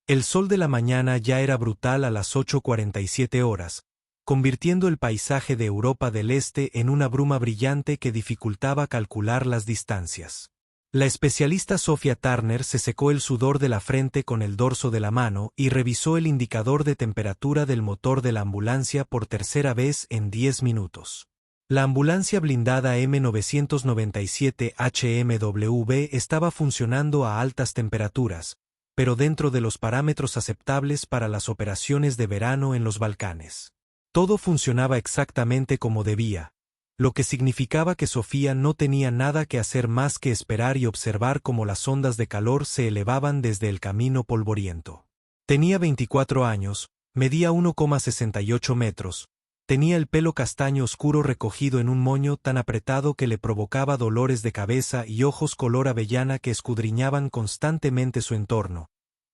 El sol de la mañana ya era brutal a las 8:47 horas, convirtiendo el paisaje de Europa del Este en una bruma brillante que dificultaba calcular las distancias. La especialista Sophia Turner se secó el sudor de la frente con el dorso de la mano y revisó el indicador de temperatura del motor de la ambulancia por tercera vez en 10 minutos. La ambulancia blindada M997 HMW estaba funcionando a altas temperaturas, pero dentro de los parámetros aceptables para las operaciones de verano en los Balcanes. Todo funcionaba exactamente como debía, lo que significaba que Sofía no tenía nada que hacer más que esperar y observar cómo las ondas de calor se elevaban desde el camino polvoriento. Tenía 24 años, medía 1,68 metros, tenía el pelo castaño oscuro recogido en un moño tan apretado que le provocaba dolores de cabeza y ojos color avellana que escudriñaban constantemente su entorno,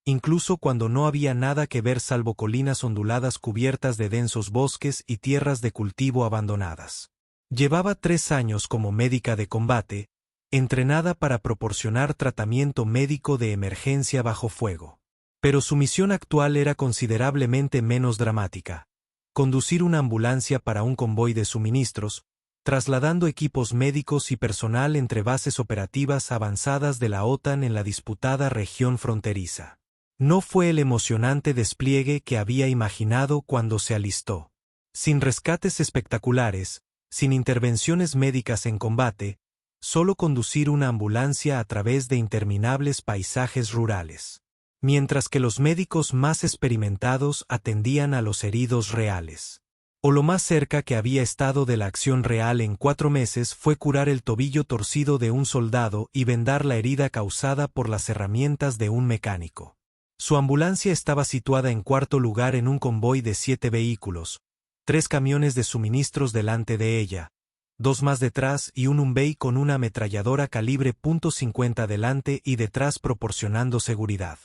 incluso cuando no había nada que ver salvo colinas onduladas cubiertas de densos bosques y tierras de cultivo abandonadas. Llevaba 3 años como médica de combate, entrenada para proporcionar tratamiento médico de emergencia bajo fuego. Pero su misión actual era considerablemente menos dramática: conducir una ambulancia para un convoy de suministros, trasladando equipos médicos y personal entre bases operativas avanzadas de la OTAN en la disputada región fronteriza. No fue el emocionante despliegue que había imaginado cuando se alistó. Sin rescates espectaculares, sin intervenciones médicas en combate, solo conducir una ambulancia a través de interminables paisajes rurales. Mientras que los médicos más experimentados atendían a los heridos reales. O lo más cerca que había estado de la acción real en 4 meses fue curar el tobillo torcido de un soldado y vendar la herida causada por las herramientas de un mecánico. Su ambulancia estaba situada en cuarto lugar en un convoy de 7 vehículos, 3 camiones de suministros delante de ella, 2 más detrás y un Humvee con una ametralladora calibre .50 delante y detrás proporcionando seguridad.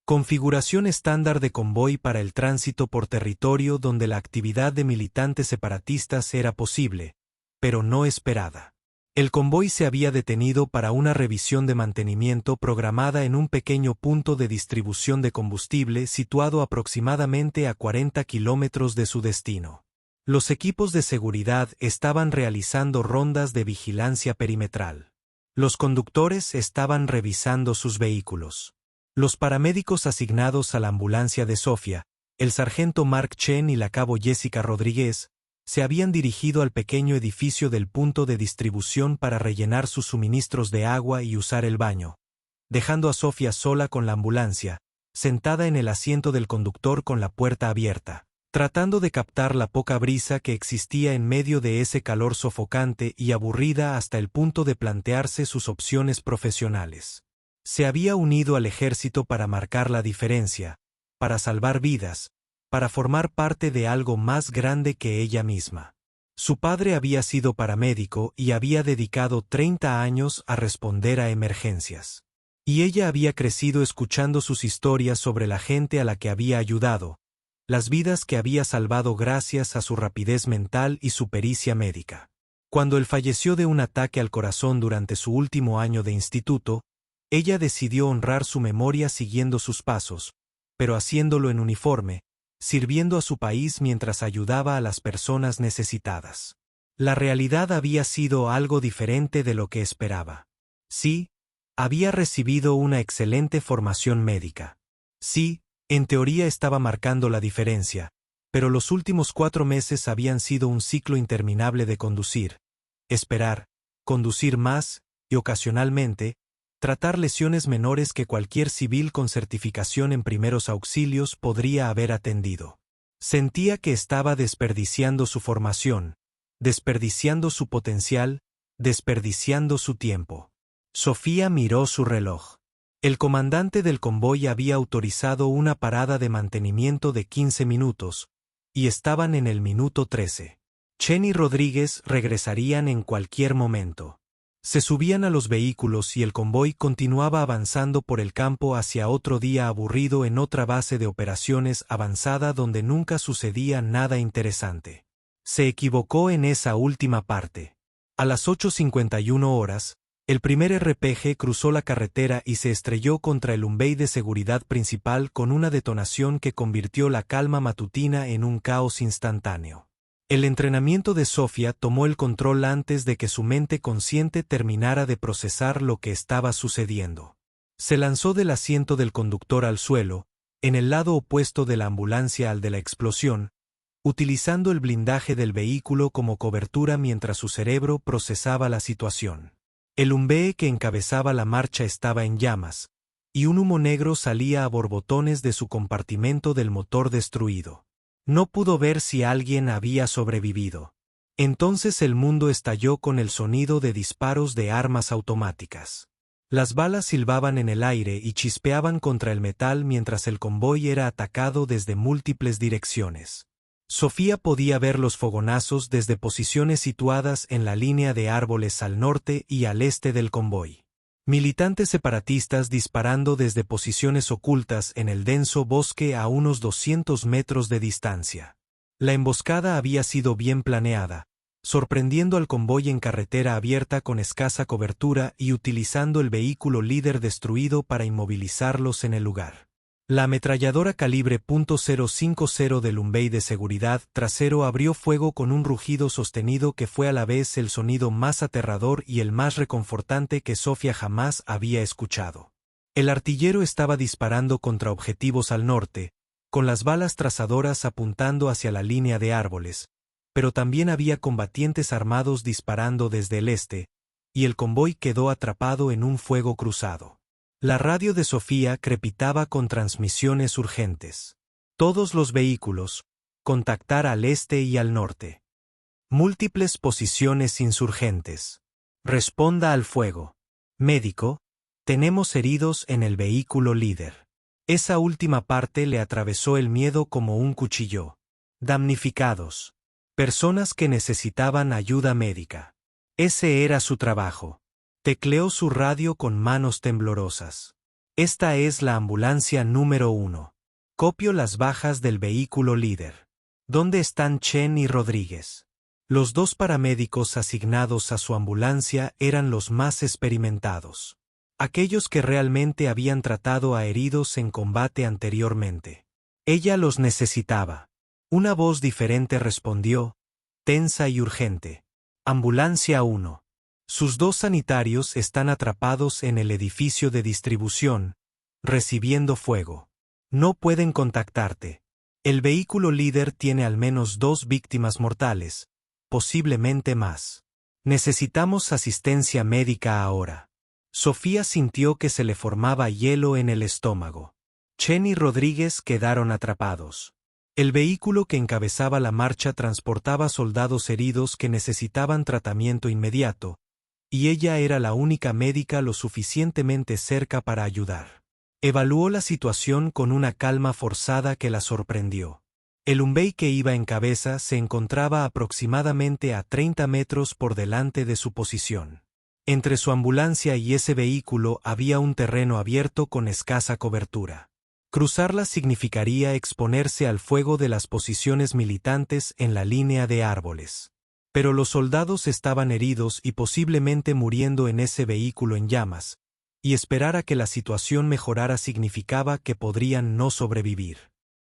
Configuración estándar de convoy para el tránsito por territorio donde la actividad de militantes separatistas era posible, pero no esperada. El convoy se había detenido para una revisión de mantenimiento programada en un pequeño punto de distribución de combustible situado aproximadamente a 40 kilómetros de su destino. Los equipos de seguridad estaban realizando rondas de vigilancia perimetral. Los conductores estaban revisando sus vehículos. Los paramédicos asignados a la ambulancia de Sofía, el sargento Mark Chen y la cabo Jessica Rodríguez, se habían dirigido al pequeño edificio del punto de distribución para rellenar sus suministros de agua y usar el baño, dejando a Sofía sola con la ambulancia, sentada en el asiento del conductor con la puerta abierta, tratando de captar la poca brisa que existía en medio de ese calor sofocante y aburrida hasta el punto de plantearse sus opciones profesionales. Se había unido al ejército para marcar la diferencia, para salvar vidas, para formar parte de algo más grande que ella misma. Su padre había sido paramédico y había dedicado 30 años a responder a emergencias. Y ella había crecido escuchando sus historias sobre la gente a la que había ayudado, las vidas que había salvado gracias a su rapidez mental y su pericia médica. Cuando él falleció de un ataque al corazón durante su último año de instituto, ella decidió honrar su memoria siguiendo sus pasos, pero haciéndolo en uniforme, sirviendo a su país mientras ayudaba a las personas necesitadas. La realidad había sido algo diferente de lo que esperaba. Sí, había recibido una excelente formación médica. Sí, en teoría estaba marcando la diferencia, pero los últimos 4 meses habían sido un ciclo interminable de conducir, esperar, conducir más, y ocasionalmente, tratar lesiones menores que cualquier civil con certificación en primeros auxilios podría haber atendido. Sentía que estaba desperdiciando su formación, desperdiciando su potencial, desperdiciando su tiempo. Sofía miró su reloj. El comandante del convoy había autorizado una parada de mantenimiento de 15 minutos, y estaban en el minuto 13. Chen y Rodríguez regresarían en cualquier momento. Se subían a los vehículos y el convoy continuaba avanzando por el campo hacia otro día aburrido en otra base de operaciones avanzada donde nunca sucedía nada interesante. Se equivocó en esa última parte. A las 8:51 horas, El primer RPG cruzó la carretera y se estrelló contra el umbey de seguridad principal con una detonación que convirtió la calma matutina en un caos instantáneo. El entrenamiento de Sofía tomó el control antes de que su mente consciente terminara de procesar lo que estaba sucediendo. Se lanzó del asiento del conductor al suelo, en el lado opuesto de la ambulancia al de la explosión, utilizando el blindaje del vehículo como cobertura mientras su cerebro procesaba la situación. El umbee que encabezaba la marcha estaba en llamas, y un humo negro salía a borbotones de su compartimento del motor destruido. No pudo ver si alguien había sobrevivido. Entonces el mundo estalló con el sonido de disparos de armas automáticas. Las balas silbaban en el aire y chispeaban contra el metal mientras el convoy era atacado desde múltiples direcciones. Sofía podía ver los fogonazos desde posiciones situadas en la línea de árboles al norte y al este del convoy. Militantes separatistas disparando desde posiciones ocultas en el denso bosque a unos 200 metros de distancia. La emboscada había sido bien planeada, sorprendiendo al convoy en carretera abierta con escasa cobertura y utilizando el vehículo líder destruido para inmovilizarlos en el lugar. La ametralladora calibre .050 del umbey de seguridad trasero abrió fuego con un rugido sostenido que fue a la vez el sonido más aterrador y el más reconfortante que Sofía jamás había escuchado. El artillero estaba disparando contra objetivos al norte, con las balas trazadoras apuntando hacia la línea de árboles, pero también había combatientes armados disparando desde el este, y el convoy quedó atrapado en un fuego cruzado. La radio de Sofía crepitaba con transmisiones urgentes. Todos los vehículos, contactar al este y al norte. Múltiples posiciones insurgentes. Responda al fuego. Médico, tenemos heridos en el vehículo líder. Esa última parte le atravesó el miedo como un cuchillo. Damnificados. Personas que necesitaban ayuda médica. Ese era su trabajo. Tecleó su radio con manos temblorosas. Esta es la ambulancia número 1. Copio las bajas del vehículo líder. ¿Dónde están Chen y Rodríguez? Los dos paramédicos asignados a su ambulancia eran los más experimentados. Aquellos que realmente habían tratado a heridos en combate anteriormente. Ella los necesitaba. Una voz diferente respondió, tensa y urgente. Ambulancia 1. Sus dos sanitarios están atrapados en el edificio de distribución, recibiendo fuego. No pueden contactarte. El vehículo líder tiene al menos 2 víctimas mortales, posiblemente más. Necesitamos asistencia médica ahora. Sofía sintió que se le formaba hielo en el estómago. Chen y Rodríguez quedaron atrapados. El vehículo que encabezaba la marcha transportaba soldados heridos que necesitaban tratamiento inmediato, y ella era la única médica lo suficientemente cerca para ayudar. Evaluó la situación con una calma forzada que la sorprendió. El umbey que iba en cabeza se encontraba aproximadamente a 30 metros por delante de su posición. Entre su ambulancia y ese vehículo había un terreno abierto con escasa cobertura. Cruzarla significaría exponerse al fuego de las posiciones militantes en la línea de árboles. Pero los soldados estaban heridos y posiblemente muriendo en ese vehículo en llamas, y esperar a que la situación mejorara significaba que podrían no sobrevivir.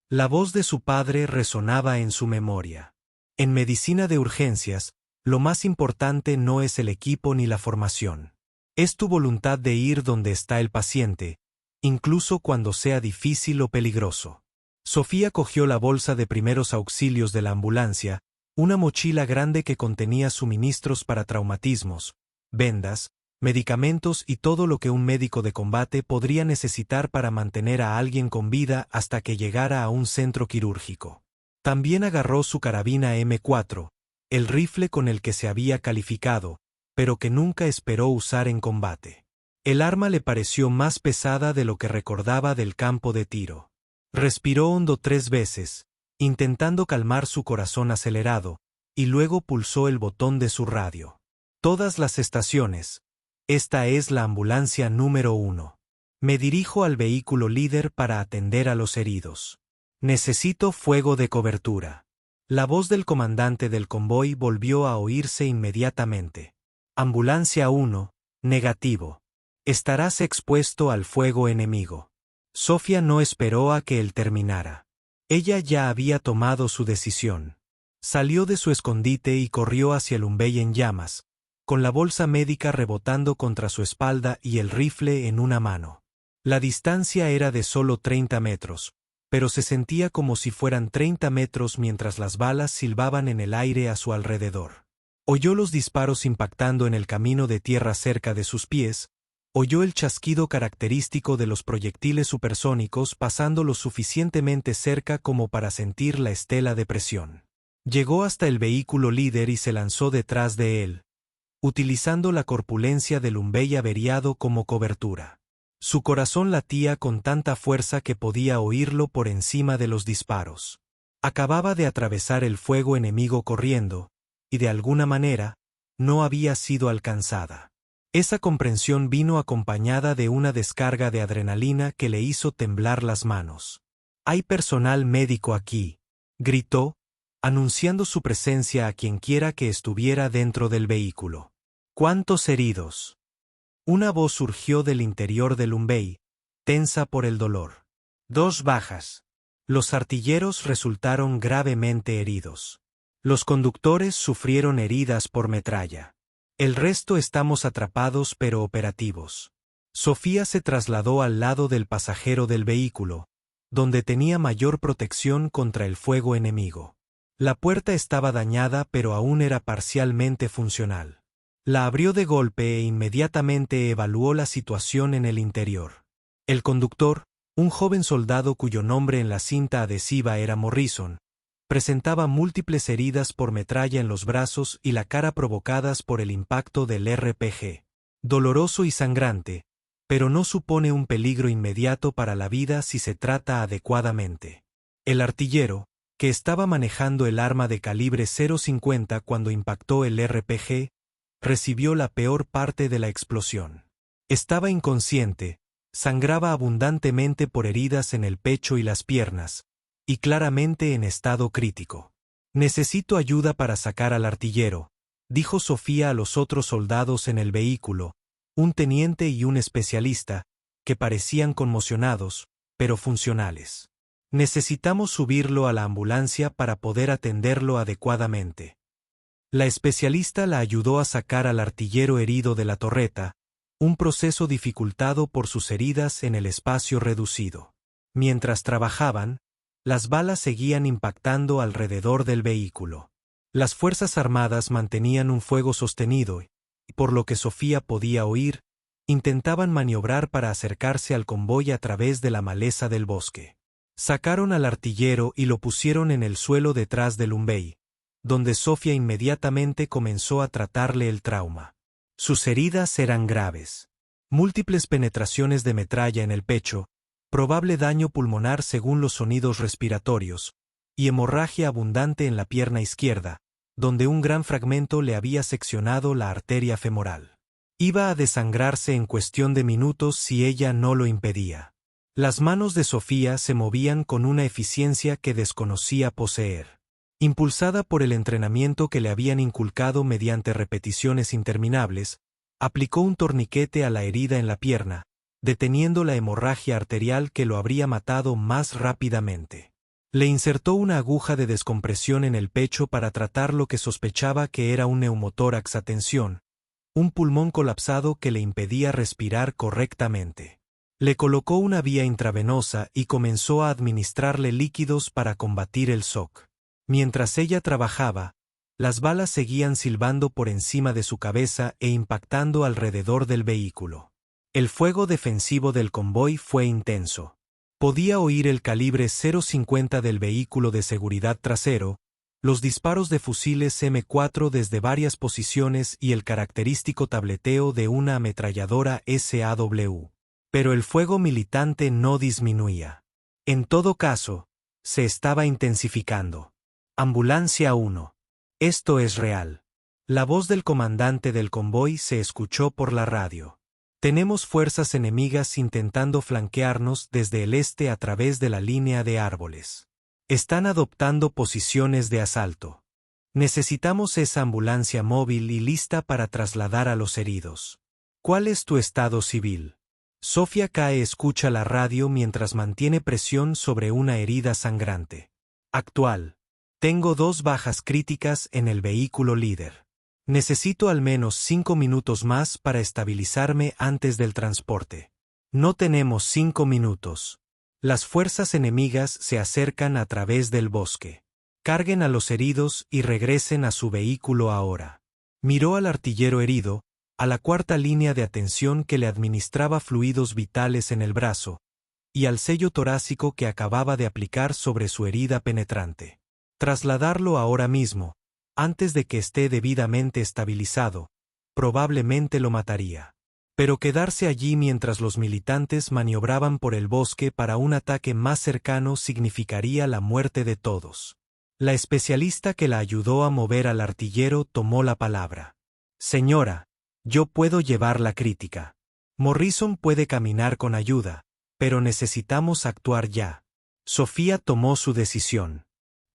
La voz de su padre resonaba en su memoria. En medicina de urgencias, lo más importante no es el equipo ni la formación. Es tu voluntad de ir donde está el paciente, incluso cuando sea difícil o peligroso. Sofía cogió la bolsa de primeros auxilios de la ambulancia, una mochila grande que contenía suministros para traumatismos, vendas, medicamentos y todo lo que un médico de combate podría necesitar para mantener a alguien con vida hasta que llegara a un centro quirúrgico. También agarró su carabina M4, el rifle con el que se había calificado, pero que nunca esperó usar en combate. El arma le pareció más pesada de lo que recordaba del campo de tiro. Respiró hondo 3 veces, intentando calmar su corazón acelerado, y luego pulsó el botón de su radio. Todas las estaciones. Esta es la ambulancia número 1. Me dirijo al vehículo líder para atender a los heridos. Necesito fuego de cobertura. La voz del comandante del convoy volvió a oírse inmediatamente. Ambulancia 1, Negativo. Estarás expuesto al fuego enemigo. Sofía no esperó a que él terminara. Ella ya había tomado su decisión. Salió de su escondite y corrió hacia el Lumbey en llamas, con la bolsa médica rebotando contra su espalda y el rifle en una mano. La distancia era de solo 30 metros, pero se sentía como si fueran 30 metros mientras las balas silbaban en el aire a su alrededor. Oyó los disparos impactando en el camino de tierra cerca de sus pies, oyó el chasquido característico de los proyectiles supersónicos pasando lo suficientemente cerca como para sentir la estela de presión. Llegó hasta el vehículo líder y se lanzó detrás de él, utilizando la corpulencia del Lumbey averiado como cobertura. Su corazón latía con tanta fuerza que podía oírlo por encima de los disparos. Acababa de atravesar el fuego enemigo corriendo, y de alguna manera, no había sido alcanzada. Esa comprensión vino acompañada de una descarga de adrenalina que le hizo temblar las manos. «Hay personal médico aquí», gritó, anunciando su presencia a quienquiera que estuviera dentro del vehículo. «¿Cuántos heridos?». Una voz surgió del interior del Lumbey, tensa por el dolor. 2 bajas. Los artilleros resultaron gravemente heridos. Los conductores sufrieron heridas por metralla. El resto estamos atrapados pero operativos. Sofía se trasladó al lado del pasajero del vehículo, donde tenía mayor protección contra el fuego enemigo. La puerta estaba dañada pero aún era parcialmente funcional. La abrió de golpe e inmediatamente evaluó la situación en el interior. El conductor, un joven soldado cuyo nombre en la cinta adhesiva era Morrison, presentaba múltiples heridas por metralla en los brazos y la cara provocadas por el impacto del RPG. Doloroso y sangrante, pero no supone un peligro inmediato para la vida si se trata adecuadamente. El artillero, que estaba manejando el arma de calibre .50 cuando impactó el RPG, recibió la peor parte de la explosión. Estaba inconsciente, sangraba abundantemente por heridas en el pecho y las piernas, y claramente en estado crítico. «Necesito ayuda para sacar al artillero», dijo Sofía a los otros soldados en el vehículo, un teniente y un especialista, que parecían conmocionados, pero funcionales. «Necesitamos subirlo a la ambulancia para poder atenderlo adecuadamente». La especialista la ayudó a sacar al artillero herido de la torreta, un proceso dificultado por sus heridas en el espacio reducido. Mientras trabajaban, las balas seguían impactando alrededor del vehículo. Las Fuerzas Armadas mantenían un fuego sostenido y, por lo que Sofía podía oír, intentaban maniobrar para acercarse al convoy a través de la maleza del bosque. Sacaron al artillero y lo pusieron en el suelo detrás del Lumbey, donde Sofía inmediatamente comenzó a tratarle el trauma. Sus heridas eran graves. Múltiples penetraciones de metralla en el pecho, probable daño pulmonar según los sonidos respiratorios, y hemorragia abundante en la pierna izquierda, donde un gran fragmento le había seccionado la arteria femoral. Iba a desangrarse en cuestión de minutos si ella no lo impedía. Las manos de Sofía se movían con una eficiencia que desconocía poseer. Impulsada por el entrenamiento que le habían inculcado mediante repeticiones interminables, aplicó un torniquete a la herida en la pierna, deteniendo la hemorragia arterial que lo habría matado más rápidamente. Le insertó una aguja de descompresión en el pecho para tratar lo que sospechaba que era un neumotórax a tensión, un pulmón colapsado que le impedía respirar correctamente. Le colocó una vía intravenosa y comenzó a administrarle líquidos para combatir el shock. Mientras ella trabajaba, las balas seguían silbando por encima de su cabeza e impactando alrededor del vehículo. El fuego defensivo del convoy fue intenso. Podía oír el calibre .50 del vehículo de seguridad trasero, los disparos de fusiles M4 desde varias posiciones y el característico tableteo de una ametralladora SAW. Pero el fuego militante no disminuía. En todo caso, se estaba intensificando. Ambulancia 1. Esto es real. La voz del comandante del convoy se escuchó por la radio. Tenemos fuerzas enemigas intentando flanquearnos desde el este a través de la línea de árboles. Están adoptando posiciones de asalto. Necesitamos esa ambulancia móvil y lista para trasladar a los heridos. ¿Cuál es tu estado civil? Sofía Cae escucha la radio mientras mantiene presión sobre una herida sangrante. Actual. Tengo 2 bajas críticas en el vehículo líder. Necesito al menos 5 minutos más para estabilizarme antes del transporte. No tenemos 5 minutos. Las fuerzas enemigas se acercan a través del bosque. Carguen a los heridos y regresen a su vehículo ahora. Miró al artillero herido, a la 4ª línea de atención que le administraba fluidos vitales en el brazo, y al sello torácico que acababa de aplicar sobre su herida penetrante. Trasladarlo ahora mismo, antes de que esté debidamente estabilizado, probablemente lo mataría. Pero quedarse allí mientras los militantes maniobraban por el bosque para un ataque más cercano significaría la muerte de todos. La especialista que la ayudó a mover al artillero tomó la palabra. Señora, yo puedo llevar la crítica. Morrison puede caminar con ayuda, pero necesitamos actuar ya. Sofía tomó su decisión.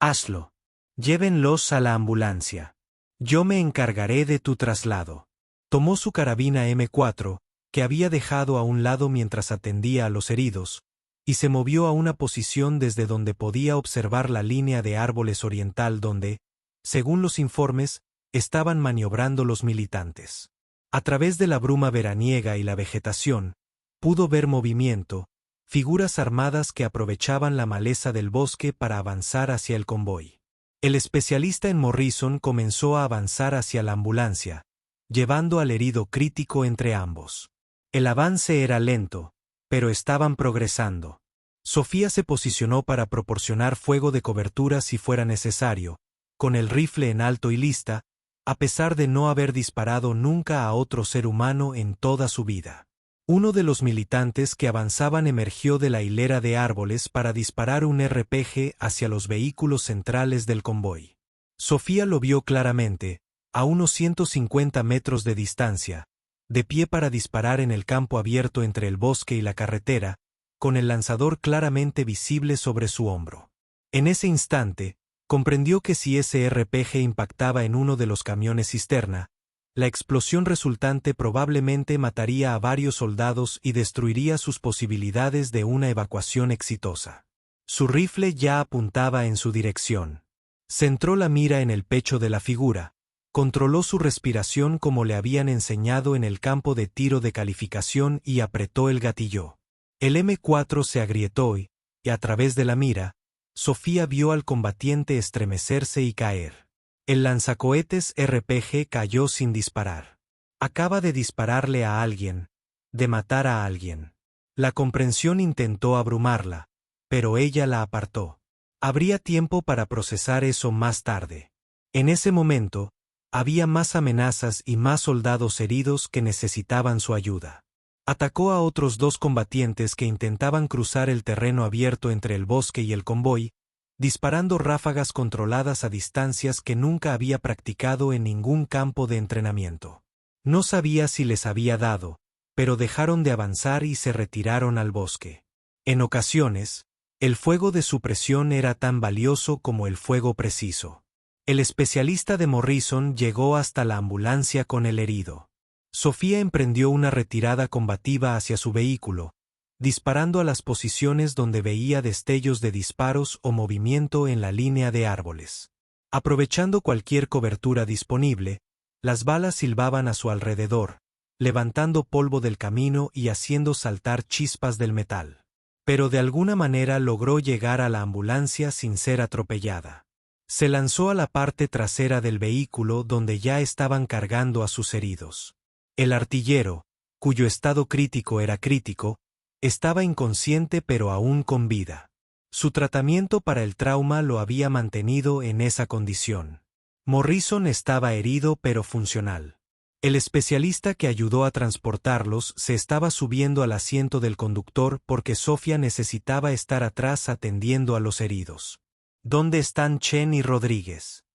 Hazlo. Llévenlos a la ambulancia. Yo me encargaré de tu traslado. Tomó su carabina M4, que había dejado a un lado mientras atendía a los heridos, y se movió a una posición desde donde podía observar la línea de árboles oriental donde, según los informes, estaban maniobrando los militantes. A través de la bruma veraniega y la vegetación, pudo ver movimiento, figuras armadas que aprovechaban la maleza del bosque para avanzar hacia el convoy. El especialista en Morrison comenzó a avanzar hacia la ambulancia, llevando al herido crítico entre ambos. El avance era lento, pero estaban progresando. Sofía se posicionó para proporcionar fuego de cobertura si fuera necesario, con el rifle en alto y lista, a pesar de no haber disparado nunca a otro ser humano en toda su vida. Uno de los militantes que avanzaban emergió de la hilera de árboles para disparar un RPG hacia los vehículos centrales del convoy. Sofía lo vio claramente, a unos 150 metros de distancia, de pie para disparar en el campo abierto entre el bosque y la carretera, con el lanzador claramente visible sobre su hombro. En ese instante, comprendió que si ese RPG impactaba en uno de los camiones cisterna, la explosión resultante probablemente mataría a varios soldados y destruiría sus posibilidades de una evacuación exitosa. Su rifle ya apuntaba en su dirección. Centró la mira en el pecho de la figura, controló su respiración como le habían enseñado en el campo de tiro de calificación y apretó el gatillo. El M4 se agrietó y, a través de la mira, Sofía vio al combatiente estremecerse y caer. El lanzacohetes RPG cayó sin disparar. Acaba de dispararle a alguien, de matar a alguien. La comprensión intentó abrumarla, pero ella la apartó. Habría tiempo para procesar eso más tarde. En ese momento, había más amenazas y más soldados heridos que necesitaban su ayuda. Atacó a otros 2 combatientes que intentaban cruzar el terreno abierto entre el bosque y el convoy, disparando ráfagas controladas a distancias que nunca había practicado en ningún campo de entrenamiento. No sabía si les había dado, pero dejaron de avanzar y se retiraron al bosque. En ocasiones, el fuego de supresión era tan valioso como el fuego preciso. El especialista de Morrison llegó hasta la ambulancia con el herido. Sofía emprendió una retirada combativa hacia su vehículo, disparando a las posiciones donde veía destellos de disparos o movimiento en la línea de árboles. Aprovechando cualquier cobertura disponible, las balas silbaban a su alrededor, levantando polvo del camino y haciendo saltar chispas del metal. Pero de alguna manera logró llegar a la ambulancia sin ser atropellada. Se lanzó a la parte trasera del vehículo donde ya estaban cargando a sus heridos. El artillero, cuyo estado crítico era crítico, estaba inconsciente pero aún con vida. Su tratamiento para el trauma lo había mantenido en esa condición. Morrison estaba herido pero funcional. El especialista que ayudó a transportarlos se estaba subiendo al asiento del conductor porque Sofía necesitaba estar atrás atendiendo a los heridos. ¿Dónde están Chen y Rodríguez?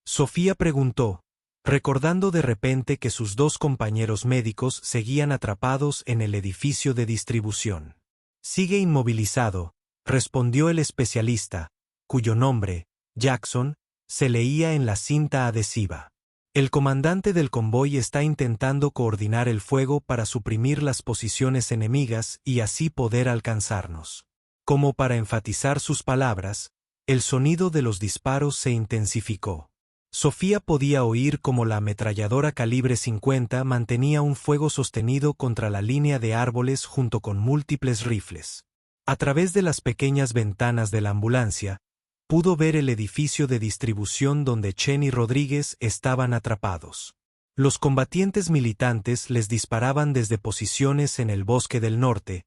Sofía preguntó, recordando de repente que sus 2 compañeros médicos seguían atrapados en el edificio de distribución. Sigue inmovilizado, respondió el especialista, cuyo nombre, Jackson, se leía en la cinta adhesiva. El comandante del convoy está intentando coordinar el fuego para suprimir las posiciones enemigas y así poder alcanzarnos. Como para enfatizar sus palabras, el sonido de los disparos se intensificó. Sofía podía oír cómo la ametralladora calibre 50 mantenía un fuego sostenido contra la línea de árboles junto con múltiples rifles. A través de las pequeñas ventanas de la ambulancia, pudo ver el edificio de distribución donde Chen y Rodríguez estaban atrapados. Los combatientes militantes les disparaban desde posiciones en el bosque del norte,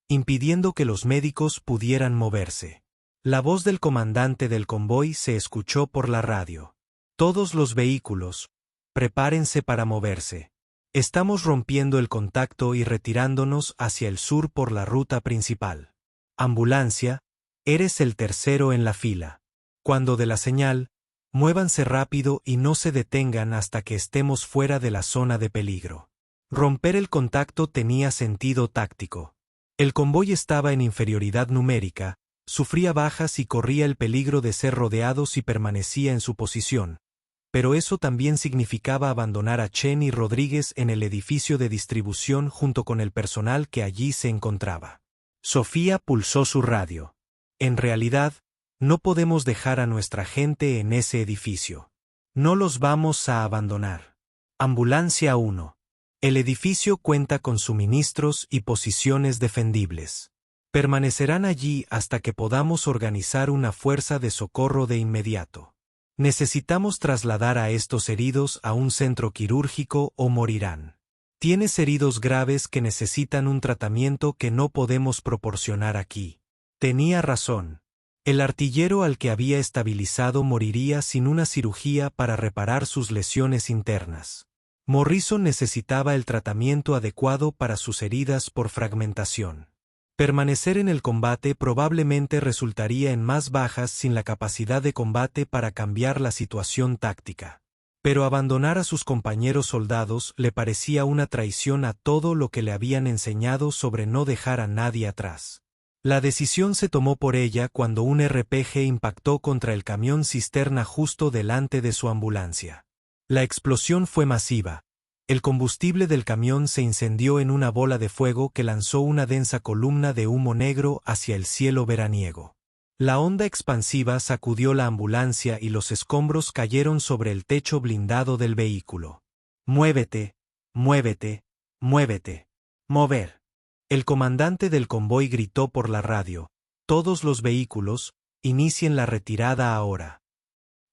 impidiendo que los médicos pudieran moverse. La voz del comandante del convoy se escuchó por la radio. Todos los vehículos, prepárense para moverse. Estamos rompiendo el contacto y retirándonos hacia el sur por la ruta principal. Ambulancia, eres el tercero en la fila. Cuando dé la señal, muévanse rápido y no se detengan hasta que estemos fuera de la zona de peligro. Romper el contacto tenía sentido táctico. El convoy estaba en inferioridad numérica, sufría bajas y corría el peligro de ser rodeado si permanecía en su posición. Pero eso también significaba abandonar a Chen y Rodríguez en el edificio de distribución junto con el personal que allí se encontraba. Sofía pulsó su radio. En realidad, no podemos dejar a nuestra gente en ese edificio. No los vamos a abandonar. Ambulancia 1. El edificio cuenta con suministros y posiciones defendibles. Permanecerán allí hasta que podamos organizar una fuerza de socorro de inmediato. Necesitamos trasladar a estos heridos a un centro quirúrgico o morirán. Tienes heridos graves que necesitan un tratamiento que no podemos proporcionar aquí. Tenía razón. El artillero al que había estabilizado moriría sin una cirugía para reparar sus lesiones internas. Morrison necesitaba el tratamiento adecuado para sus heridas por fragmentación. Permanecer en el combate probablemente resultaría en más bajas sin la capacidad de combate para cambiar la situación táctica. Pero abandonar a sus compañeros soldados le parecía una traición a todo lo que le habían enseñado sobre no dejar a nadie atrás. La decisión se tomó por ella cuando un RPG impactó contra el camión cisterna justo delante de su ambulancia. La explosión fue masiva. El combustible del camión se incendió en una bola de fuego que lanzó una densa columna de humo negro hacia el cielo veraniego. La onda expansiva sacudió la ambulancia y los escombros cayeron sobre el techo blindado del vehículo. «Muévete, muévete, muévete. Mover». El comandante del convoy gritó por la radio. «Todos los vehículos, inicien la retirada ahora».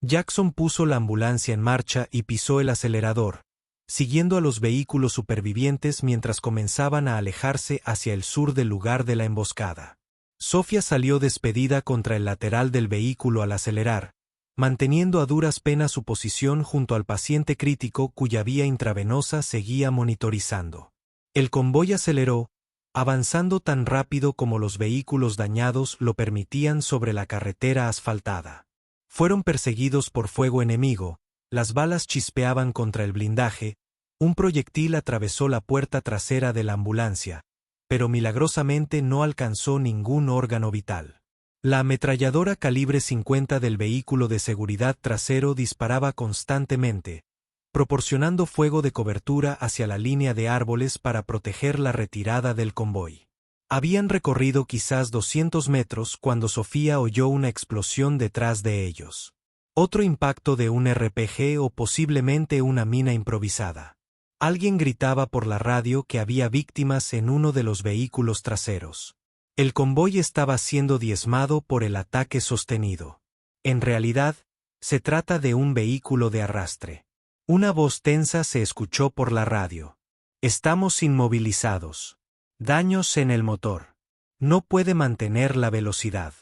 Jackson puso la ambulancia en marcha y pisó el acelerador, siguiendo a los vehículos supervivientes mientras comenzaban a alejarse hacia el sur del lugar de la emboscada. Sofía salió despedida contra el lateral del vehículo al acelerar, manteniendo a duras penas su posición junto al paciente crítico cuya vía intravenosa seguía monitorizando. El convoy aceleró, avanzando tan rápido como los vehículos dañados lo permitían sobre la carretera asfaltada. Fueron perseguidos por fuego enemigo. Las balas chispeaban contra el blindaje, un proyectil atravesó la puerta trasera de la ambulancia, pero milagrosamente no alcanzó ningún órgano vital. La ametralladora calibre 50 del vehículo de seguridad trasero disparaba constantemente, proporcionando fuego de cobertura hacia la línea de árboles para proteger la retirada del convoy. Habían recorrido quizás 200 metros cuando Sofía oyó una explosión detrás de ellos. Otro impacto de un RPG o posiblemente una mina improvisada. Alguien gritaba por la radio que había víctimas en uno de los vehículos traseros. El convoy estaba siendo diezmado por el ataque sostenido. En realidad, se trata de un vehículo de arrastre. Una voz tensa se escuchó por la radio. Estamos inmovilizados. Daños en el motor. No puede mantener la velocidad.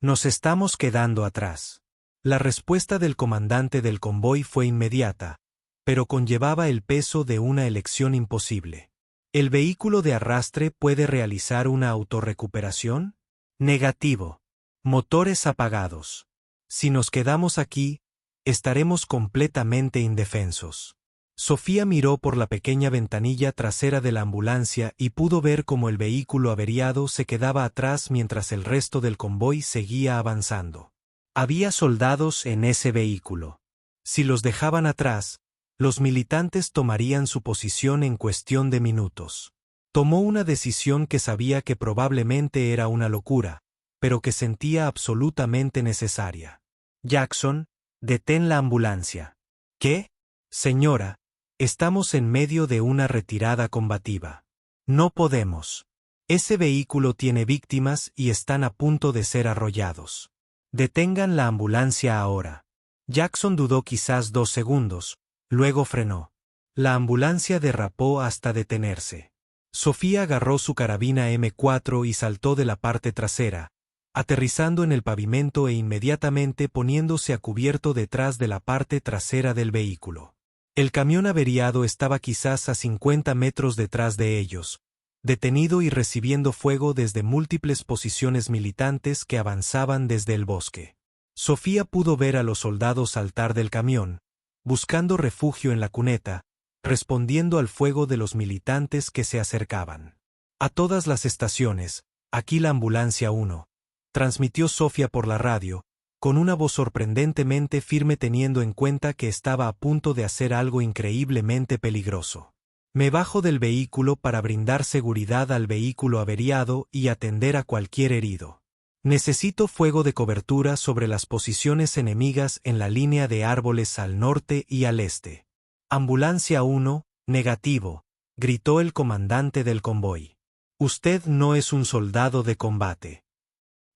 Nos estamos quedando atrás. La respuesta del comandante del convoy fue inmediata, pero conllevaba el peso de una elección imposible. ¿El vehículo de arrastre puede realizar una autorrecuperación? Negativo. Motores apagados. Si nos quedamos aquí, estaremos completamente indefensos. Sofía miró por la pequeña ventanilla trasera de la ambulancia y pudo ver cómo el vehículo averiado se quedaba atrás mientras el resto del convoy seguía avanzando. Había soldados en ese vehículo. Si los dejaban atrás, Los militantes tomarían su posición en cuestión de minutos. Tomó una decisión que sabía que probablemente era una locura, pero que sentía absolutamente necesaria. Jackson, detén la ambulancia. ¿Qué? Señora, estamos en medio de una retirada combativa. No podemos. Ese vehículo tiene víctimas y están a punto de ser arrollados. Detengan la ambulancia ahora. Jackson dudó quizás 2 segundos, luego frenó. La ambulancia derrapó hasta detenerse. Sofía agarró su carabina M4 y saltó de la parte trasera, aterrizando en el pavimento e inmediatamente poniéndose a cubierto detrás de la parte trasera del vehículo. El camión averiado estaba quizás a 50 metros detrás de ellos, detenido y recibiendo fuego desde múltiples posiciones militantes que avanzaban desde el bosque. Sofía pudo ver a los soldados saltar del camión, buscando refugio en la cuneta, respondiendo al fuego de los militantes que se acercaban. A todas las estaciones, aquí la ambulancia 1, transmitió Sofía por la radio, con una voz sorprendentemente firme teniendo en cuenta que estaba a punto de hacer algo increíblemente peligroso. Me bajo del vehículo para brindar seguridad al vehículo averiado y atender a cualquier herido. Necesito fuego de cobertura sobre las posiciones enemigas en la línea de árboles al norte y al este. Ambulancia 1, negativo, gritó el comandante del convoy. Usted no es un soldado de combate.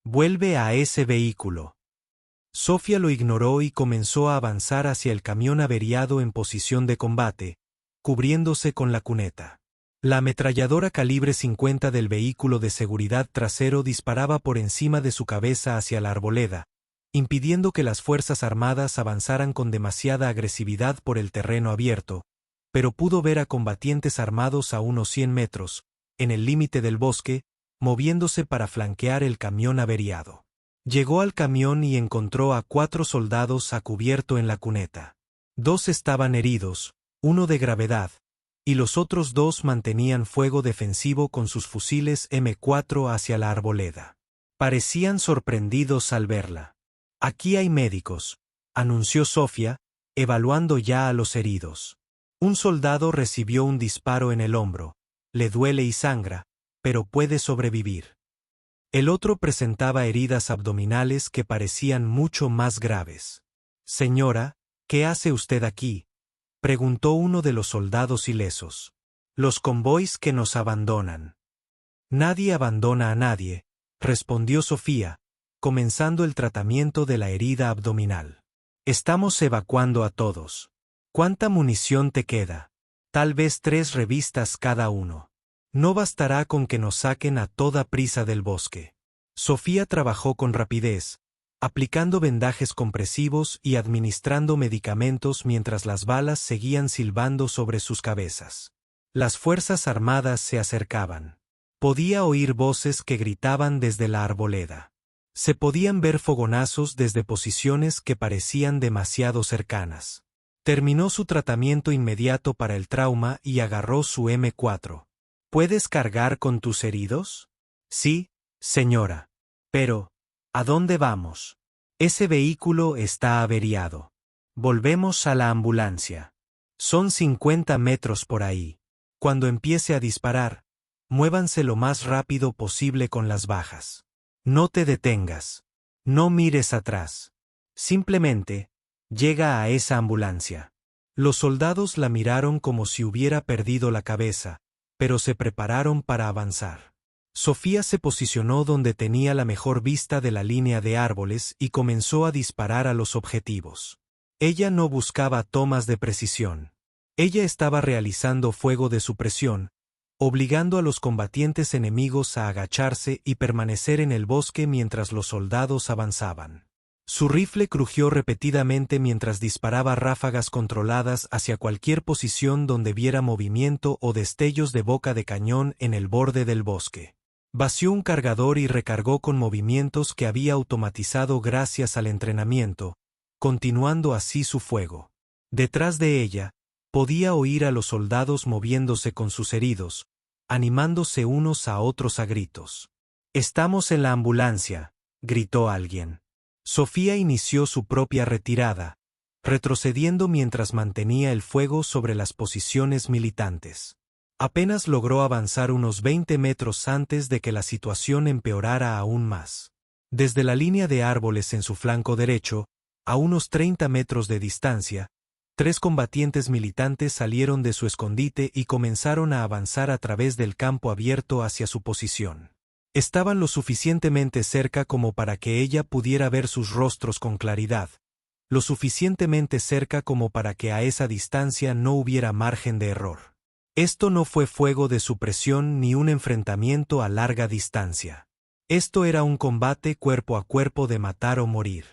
Vuelve a ese vehículo. Sofía lo ignoró y comenzó a avanzar hacia el camión averiado en posición de combate, cubriéndose con la cuneta. La ametralladora calibre 50 del vehículo de seguridad trasero disparaba por encima de su cabeza hacia la arboleda, impidiendo que las fuerzas armadas avanzaran con demasiada agresividad por el terreno abierto, pero pudo ver a combatientes armados a unos 100 metros, en el límite del bosque, moviéndose para flanquear el camión averiado. Llegó al camión y encontró a 4 soldados a cubierto en la cuneta. 2 estaban heridos, 1 de gravedad, y los otros 2 mantenían fuego defensivo con sus fusiles M4 hacia la arboleda. Parecían sorprendidos al verla. Aquí hay médicos, anunció Sofía, evaluando ya a los heridos. Un soldado recibió un disparo en el hombro, le duele y sangra, pero puede sobrevivir. El otro presentaba heridas abdominales que parecían mucho más graves. Señora, ¿qué hace usted aquí?, preguntó uno de los soldados ilesos. Los convoys que nos abandonan. Nadie abandona a nadie, respondió Sofía, comenzando el tratamiento de la herida abdominal. Estamos evacuando a todos. ¿Cuánta munición te queda? Tal vez 3 revistas cada uno. No bastará con que nos saquen a toda prisa del bosque. Sofía trabajó con rapidez, aplicando vendajes compresivos y administrando medicamentos mientras las balas seguían silbando sobre sus cabezas. Las fuerzas armadas se acercaban. Podía oír voces que gritaban desde la arboleda. Se podían ver fogonazos desde posiciones que parecían demasiado cercanas. Terminó su tratamiento inmediato para el trauma y agarró su M4. ¿Puedes cargar con tus heridos? Sí, señora. Pero, ¿a dónde vamos? Ese vehículo está averiado. Volvemos a la ambulancia. Son 50 metros por ahí. Cuando empiece a disparar, muévanse lo más rápido posible con las bajas. No te detengas. No mires atrás. Simplemente, llega a esa ambulancia. Los soldados la miraron como si hubiera perdido la cabeza, pero se prepararon para avanzar. Sofía se posicionó donde tenía la mejor vista de la línea de árboles y comenzó a disparar a los objetivos. Ella no buscaba tomas de precisión. Ella estaba realizando fuego de supresión, obligando a los combatientes enemigos a agacharse y permanecer en el bosque mientras los soldados avanzaban. Su rifle crujió repetidamente mientras disparaba ráfagas controladas hacia cualquier posición donde viera movimiento o destellos de boca de cañón en el borde del bosque. Vació un cargador y recargó con movimientos que había automatizado gracias al entrenamiento, continuando así su fuego. Detrás de ella, podía oír a los soldados moviéndose con sus heridos, animándose unos a otros a gritos. «Estamos en la ambulancia», gritó alguien. Sofía inició su propia retirada, retrocediendo mientras mantenía el fuego sobre las posiciones militantes. Apenas logró avanzar unos 20 metros antes de que la situación empeorara aún más. Desde la línea de árboles en su flanco derecho, a unos 30 metros de distancia, 3 combatientes militantes salieron de su escondite y comenzaron a avanzar a través del campo abierto hacia su posición. Estaban lo suficientemente cerca como para que ella pudiera ver sus rostros con claridad, lo suficientemente cerca como para que a esa distancia no hubiera margen de error. Esto no fue fuego de supresión ni un enfrentamiento a larga distancia. Esto era un combate cuerpo a cuerpo de matar o morir.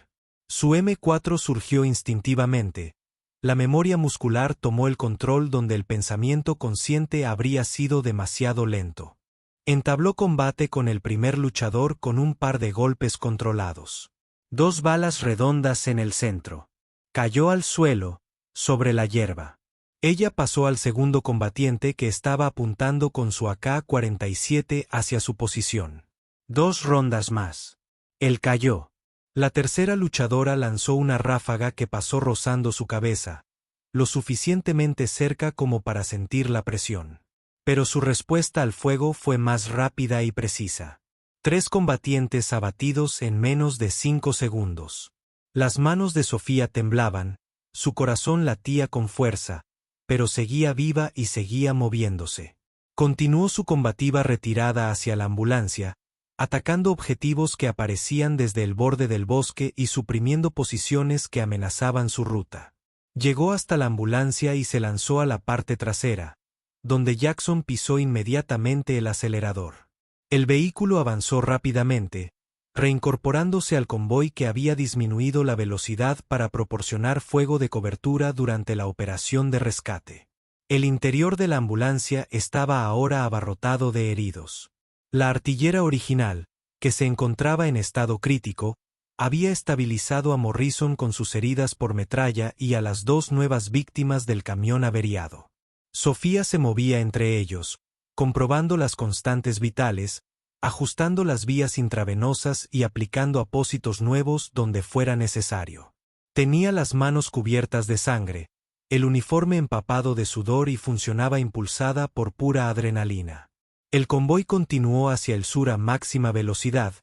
Su M4 surgió instintivamente. La memoria muscular tomó el control donde el pensamiento consciente habría sido demasiado lento. Entabló combate con el primer luchador con un par de golpes controlados. 2 balas redondas en el centro. Cayó al suelo, sobre la hierba. Ella pasó al segundo combatiente que estaba apuntando con su AK-47 hacia su posición. 2 rondas más. Él cayó. La tercera luchadora lanzó una ráfaga que pasó rozando su cabeza, lo suficientemente cerca como para sentir la presión. Pero su respuesta al fuego fue más rápida y precisa. 3 combatientes abatidos en menos de 5 segundos. Las manos de Sofía temblaban, su corazón latía con fuerza, pero seguía viva y seguía moviéndose. Continuó su combativa retirada hacia la ambulancia, atacando objetivos que aparecían desde el borde del bosque y suprimiendo posiciones que amenazaban su ruta. Llegó hasta la ambulancia y se lanzó a la parte trasera, donde Jackson pisó inmediatamente el acelerador. El vehículo avanzó rápidamente, reincorporándose al convoy que había disminuido la velocidad para proporcionar fuego de cobertura durante la operación de rescate. El interior de la ambulancia estaba ahora abarrotado de heridos. La artillera original, que se encontraba en estado crítico, había estabilizado a Morrison con sus heridas por metralla y a las 2 nuevas víctimas del camión averiado. Sofía se movía entre ellos, comprobando las constantes vitales, ajustando las vías intravenosas y aplicando apósitos nuevos donde fuera necesario. Tenía las manos cubiertas de sangre, el uniforme empapado de sudor y funcionaba impulsada por pura adrenalina. El convoy continuó hacia el sur a máxima velocidad,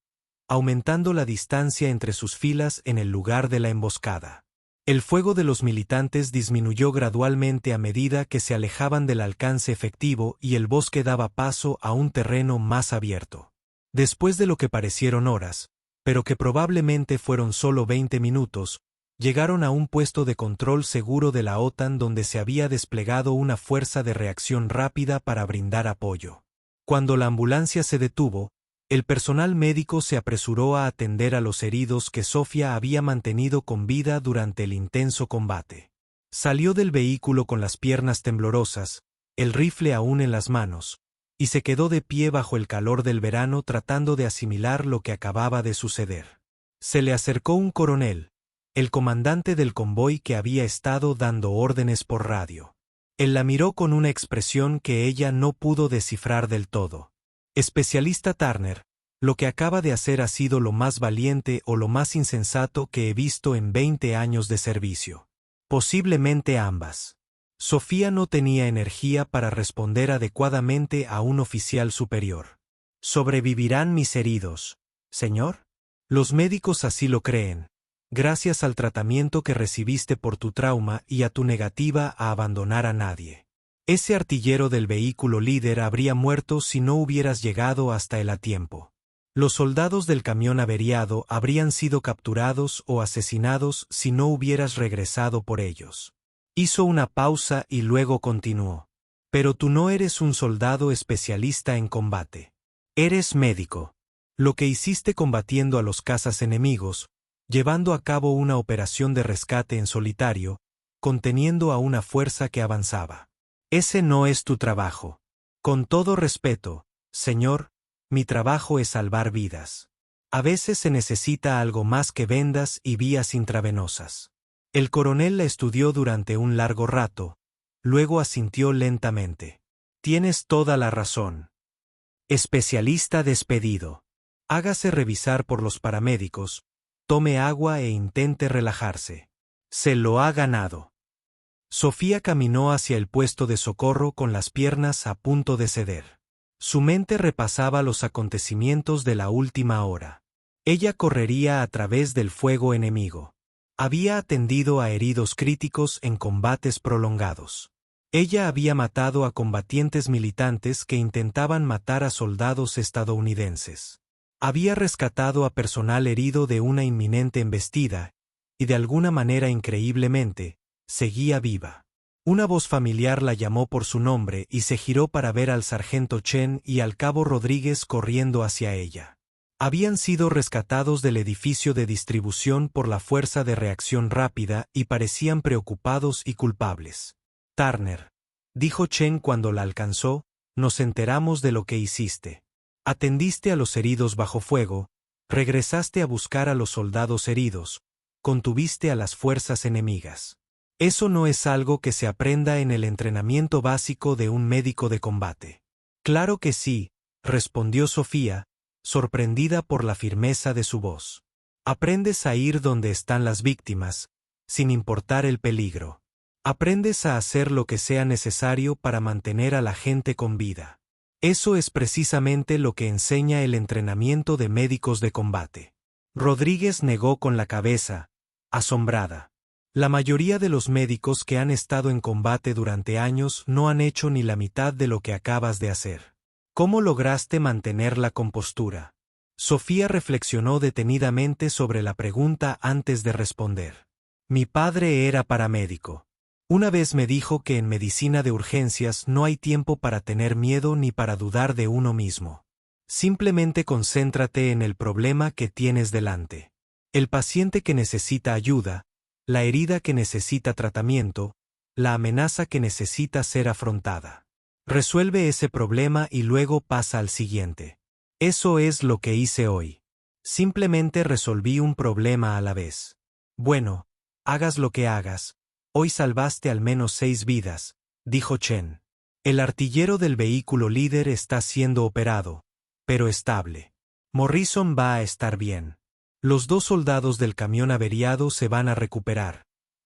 aumentando la distancia entre sus filas en el lugar de la emboscada. El fuego de los militantes disminuyó gradualmente a medida que se alejaban del alcance efectivo y el bosque daba paso a un terreno más abierto. Después de lo que parecieron horas, pero que probablemente fueron solo 20 minutos, llegaron a un puesto de control seguro de la OTAN donde se había desplegado una fuerza de reacción rápida para brindar apoyo. Cuando la ambulancia se detuvo, el personal médico se apresuró a atender a los heridos que Sofía había mantenido con vida durante el intenso combate. Salió del vehículo con las piernas temblorosas, el rifle aún en las manos, y se quedó de pie bajo el calor del verano tratando de asimilar lo que acababa de suceder. Se le acercó un coronel, el comandante del convoy que había estado dando órdenes por radio. Él la miró con una expresión que ella no pudo descifrar del todo. Especialista Turner, lo que acaba de hacer ha sido lo más valiente o lo más insensato que he visto en 20 años de servicio. Posiblemente ambas. Sofía no tenía energía para responder adecuadamente a un oficial superior. ¿Sobrevivirán mis heridos, señor? Los médicos así lo creen, gracias al tratamiento que recibiste por tu trauma y a tu negativa a abandonar a nadie. Ese artillero del vehículo líder habría muerto si no hubieras llegado hasta él a tiempo. Los soldados del camión averiado habrían sido capturados o asesinados si no hubieras regresado por ellos. Hizo una pausa y luego continuó. Pero tú no eres un soldado especialista en combate. Eres médico. Lo que hiciste combatiendo a los cazas enemigos, llevando a cabo una operación de rescate en solitario, conteniendo a una fuerza que avanzaba. Ese no es tu trabajo. Con todo respeto, señor, mi trabajo es salvar vidas. A veces se necesita algo más que vendas y vías intravenosas. El coronel la estudió durante un largo rato, luego asintió lentamente. Tienes toda la razón. Especialista despedido. Hágase revisar por los paramédicos, tome agua e intente relajarse. Se lo ha ganado. Sofía caminó hacia el puesto de socorro con las piernas a punto de ceder. Su mente repasaba los acontecimientos de la última hora. Ella correría a través del fuego enemigo. Había atendido a heridos críticos en combates prolongados. Ella había matado a combatientes militantes que intentaban matar a soldados estadounidenses. Había rescatado a personal herido de una inminente embestida, y de alguna manera increíblemente, seguía viva. Una voz familiar la llamó por su nombre y se giró para ver al sargento Chen y al cabo Rodríguez corriendo hacia ella. Habían sido rescatados del edificio de distribución por la Fuerza de Reacción Rápida y parecían preocupados y culpables. Turner, dijo Chen cuando la alcanzó, nos enteramos de lo que hiciste. Atendiste a los heridos bajo fuego, regresaste a buscar a los soldados heridos, contuviste a las fuerzas enemigas. Eso no es algo que se aprenda en el entrenamiento básico de un médico de combate. Claro que sí, respondió Sofía, sorprendida por la firmeza de su voz. Aprendes a ir donde están las víctimas, sin importar el peligro. Aprendes a hacer lo que sea necesario para mantener a la gente con vida. Eso es precisamente lo que enseña el entrenamiento de médicos de combate. Rodríguez negó con la cabeza, asombrada. La mayoría de los médicos que han estado en combate durante años no han hecho ni la mitad de lo que acabas de hacer. ¿Cómo lograste mantener la compostura? Sofía reflexionó detenidamente sobre la pregunta antes de responder. Mi padre era paramédico. Una vez me dijo que en medicina de urgencias no hay tiempo para tener miedo ni para dudar de uno mismo. Simplemente concéntrate en el problema que tienes delante. El paciente que necesita ayuda, la herida que necesita tratamiento, la amenaza que necesita ser afrontada. Resuelve ese problema y luego pasa al siguiente. Eso es lo que hice hoy. Simplemente resolví un problema a la vez. Bueno, hagas lo que hagas. Hoy salvaste al menos 6 vidas, dijo Chen. El artillero del vehículo líder está siendo operado, pero estable. Morrison va a estar bien. Los 2 soldados del camión averiado se van a recuperar.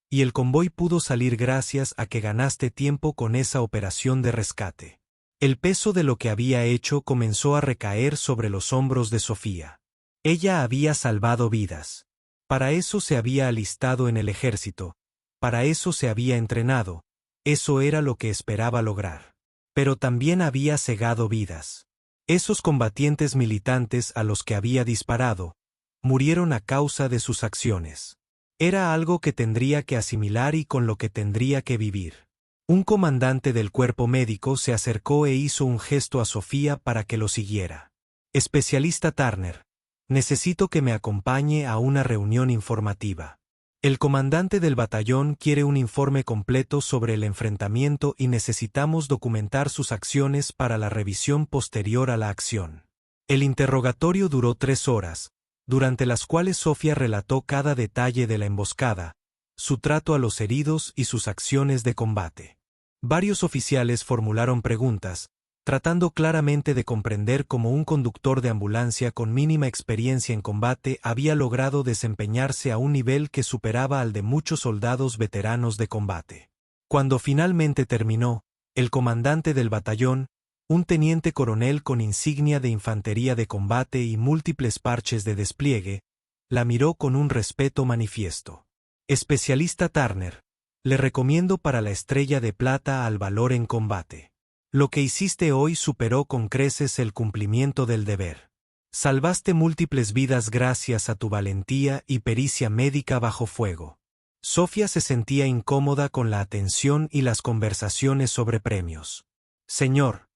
Y el convoy pudo salir gracias a que ganaste tiempo con esa operación de rescate. El peso de lo que había hecho comenzó a recaer sobre los hombros de Sofía. Ella había salvado vidas. Para eso se había alistado en el ejército. Para eso se había entrenado, eso era lo que esperaba lograr. Pero también había cegado vidas. Esos combatientes militantes a los que había disparado, murieron a causa de sus acciones. Era algo que tendría que asimilar y con lo que tendría que vivir. Un comandante del cuerpo médico se acercó e hizo un gesto a Sofía para que lo siguiera. Especialista Turner, necesito que me acompañe a una reunión informativa. El comandante del batallón quiere un informe completo sobre el enfrentamiento y necesitamos documentar sus acciones para la revisión posterior a la acción. El interrogatorio duró 3 horas, durante las cuales Sofía relató cada detalle de la emboscada, su trato a los heridos y sus acciones de combate. Varios oficiales formularon preguntas, tratando claramente de comprender cómo un conductor de ambulancia con mínima experiencia en combate había logrado desempeñarse a un nivel que superaba al de muchos soldados veteranos de combate. Cuando finalmente terminó, el comandante del batallón, un teniente coronel con insignia de infantería de combate y múltiples parches de despliegue, la miró con un respeto manifiesto. Especialista Turner, le recomiendo para la estrella de plata al valor en combate. Lo que hiciste hoy superó con creces el cumplimiento del deber. Salvaste múltiples vidas gracias a tu valentía y pericia médica bajo fuego. Sofía se sentía incómoda con la atención y las conversaciones sobre premios. Señor,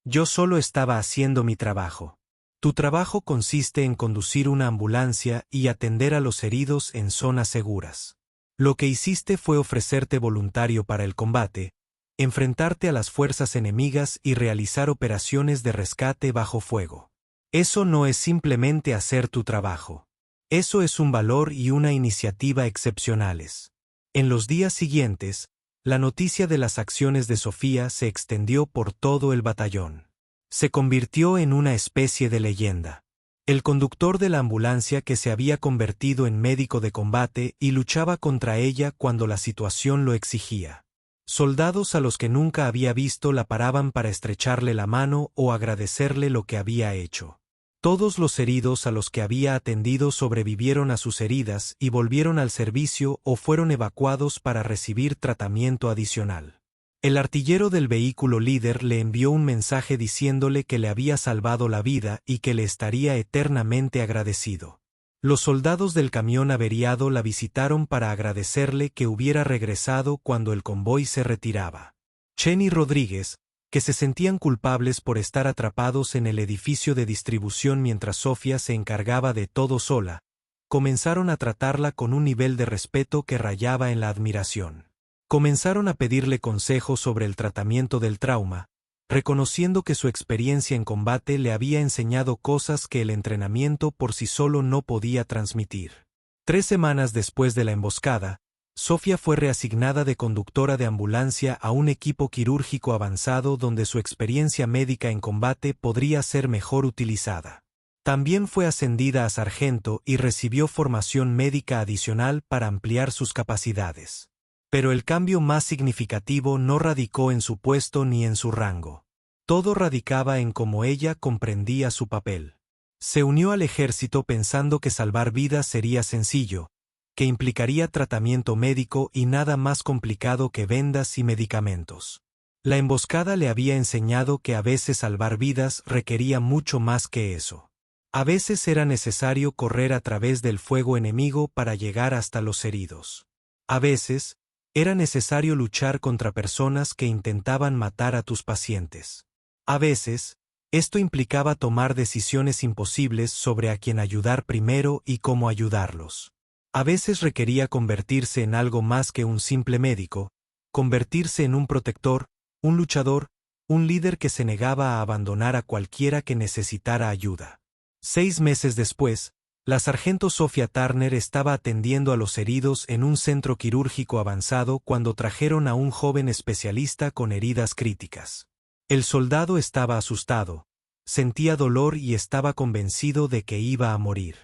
yo solo estaba haciendo mi trabajo. Tu trabajo consiste en conducir una ambulancia y atender a los heridos en zonas seguras. Lo que hiciste fue ofrecerte voluntario para el combate, enfrentarte a las fuerzas enemigas y realizar operaciones de rescate bajo fuego. Eso no es simplemente hacer tu trabajo. Eso es un valor y una iniciativa excepcionales. En los días siguientes, la noticia de las acciones de Sofía se extendió por todo el batallón. Se convirtió en una especie de leyenda. El conductor de la ambulancia que se había convertido en médico de combate y luchaba contra ella cuando la situación lo exigía. Soldados a los que nunca había visto la paraban para estrecharle la mano o agradecerle lo que había hecho. Todos los heridos a los que había atendido sobrevivieron a sus heridas y volvieron al servicio o fueron evacuados para recibir tratamiento adicional. El artillero del vehículo líder le envió un mensaje diciéndole que le había salvado la vida y que le estaría eternamente agradecido. Los soldados del camión averiado la visitaron para agradecerle que hubiera regresado cuando el convoy se retiraba. Chen y Rodríguez, que se sentían culpables por estar atrapados en el edificio de distribución mientras Sofía se encargaba de todo sola, comenzaron a tratarla con un nivel de respeto que rayaba en la admiración. Comenzaron a pedirle consejos sobre el tratamiento del trauma, reconociendo que su experiencia en combate le había enseñado cosas que el entrenamiento por sí solo no podía transmitir. 3 semanas después de la emboscada, Sofía fue reasignada de conductora de ambulancia a un equipo quirúrgico avanzado donde su experiencia médica en combate podría ser mejor utilizada. También fue ascendida a sargento y recibió formación médica adicional para ampliar sus capacidades. Pero el cambio más significativo no radicó en su puesto ni en su rango. Todo radicaba en cómo ella comprendía su papel. Se unió al ejército pensando que salvar vidas sería sencillo, que implicaría tratamiento médico y nada más complicado que vendas y medicamentos. La emboscada le había enseñado que a veces salvar vidas requería mucho más que eso. A veces era necesario correr a través del fuego enemigo para llegar hasta los heridos. A veces, era necesario luchar contra personas que intentaban matar a tus pacientes. A veces, esto implicaba tomar decisiones imposibles sobre a quién ayudar primero y cómo ayudarlos. A veces requería convertirse en algo más que un simple médico, convertirse en un protector, un luchador, un líder que se negaba a abandonar a cualquiera que necesitara ayuda. 6 meses después, la sargento Sofía Turner estaba atendiendo a los heridos en un centro quirúrgico avanzado cuando trajeron a un joven especialista con heridas críticas. El soldado estaba asustado, sentía dolor y estaba convencido de que iba a morir.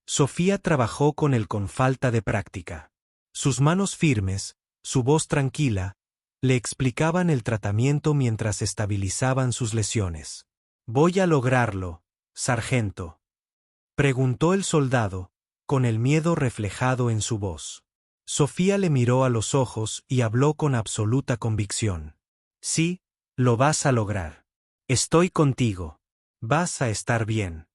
Sofía trabajó con él con falta de práctica. Sus manos firmes, su voz tranquila, le explicaban el tratamiento mientras estabilizaban sus lesiones. «Voy a lograrlo, sargento», preguntó el soldado, con el miedo reflejado en su voz. Sofía le miró a los ojos y habló con absoluta convicción. «Sí, lo vas a lograr. Estoy contigo. Vas a estar bien».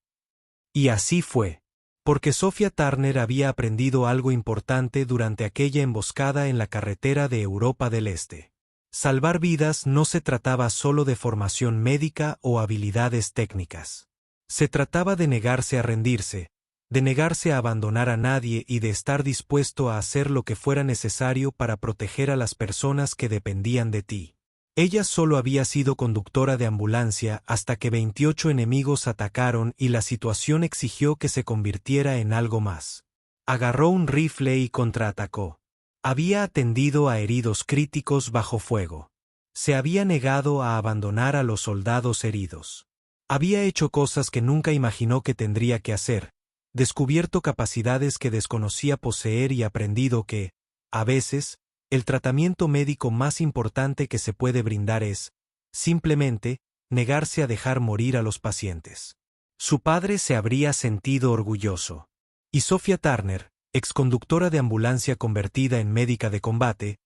Y así fue, porque Sofía Turner había aprendido algo importante durante aquella emboscada en la carretera de Europa del Este. Salvar vidas no se trataba solo de formación médica o habilidades técnicas. Se trataba de negarse a rendirse, de negarse a abandonar a nadie y de estar dispuesto a hacer lo que fuera necesario para proteger a las personas que dependían de ti. Ella solo había sido conductora de ambulancia hasta que 28 enemigos atacaron y la situación exigió que se convirtiera en algo más. Agarró un rifle y contraatacó. Había atendido a heridos críticos bajo fuego. Se había negado a abandonar a los soldados heridos. Había hecho cosas que nunca imaginó que tendría que hacer, descubierto capacidades que desconocía poseer y aprendido que, a veces, el tratamiento médico más importante que se puede brindar es, simplemente, negarse a dejar morir a los pacientes. Su padre se habría sentido orgulloso. Y Sofía Turner, exconductora de ambulancia convertida en médica de combate,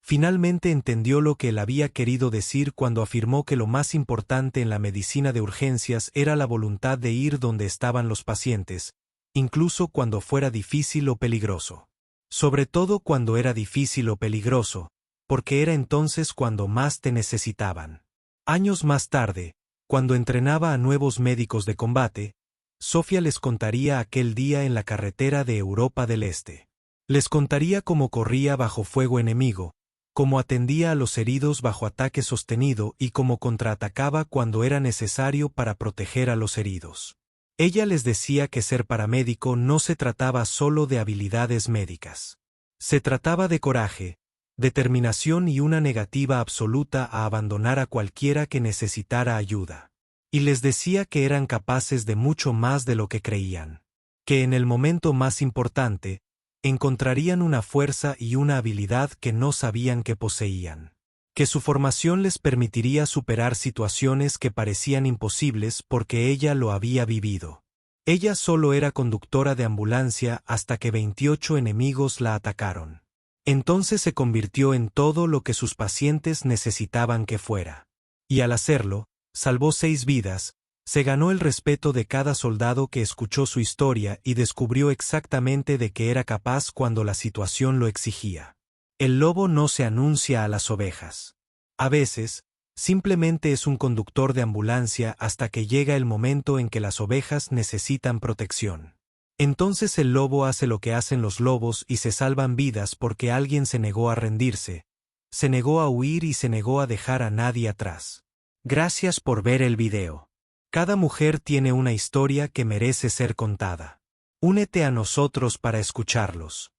finalmente entendió lo que él había querido decir cuando afirmó que lo más importante en la medicina de urgencias era la voluntad de ir donde estaban los pacientes, incluso cuando fuera difícil o peligroso. Sobre todo cuando era difícil o peligroso, porque era entonces cuando más te necesitaban. Años más tarde, cuando entrenaba a nuevos médicos de combate, Sofía les contaría aquel día en la carretera de Europa del Este. Les contaría cómo corría bajo fuego enemigo, cómo atendía a los heridos bajo ataque sostenido y cómo contraatacaba cuando era necesario para proteger a los heridos. Ella les decía que ser paramédico no se trataba solo de habilidades médicas. Se trataba de coraje, determinación y una negativa absoluta a abandonar a cualquiera que necesitara ayuda. y les decía que eran capaces de mucho más de lo que creían, que en el momento más importante, encontrarían una fuerza y una habilidad que no sabían que poseían, que su formación les permitiría superar situaciones que parecían imposibles porque ella lo había vivido. Ella solo era conductora de ambulancia hasta que 28 enemigos la atacaron. Entonces se convirtió en todo lo que sus pacientes necesitaban que fuera. Y al hacerlo, salvó 6 vidas, se ganó el respeto de cada soldado que escuchó su historia y descubrió exactamente de qué era capaz cuando la situación lo exigía. El lobo no se anuncia a las ovejas. A veces, simplemente es un conductor de ambulancia hasta que llega el momento en que las ovejas necesitan protección. Entonces el lobo hace lo que hacen los lobos y se salvan vidas porque alguien se negó a rendirse, se negó a huir y se negó a dejar a nadie atrás. Gracias por ver el video. Cada mujer tiene una historia que merece ser contada. Únete a nosotros para escucharlos.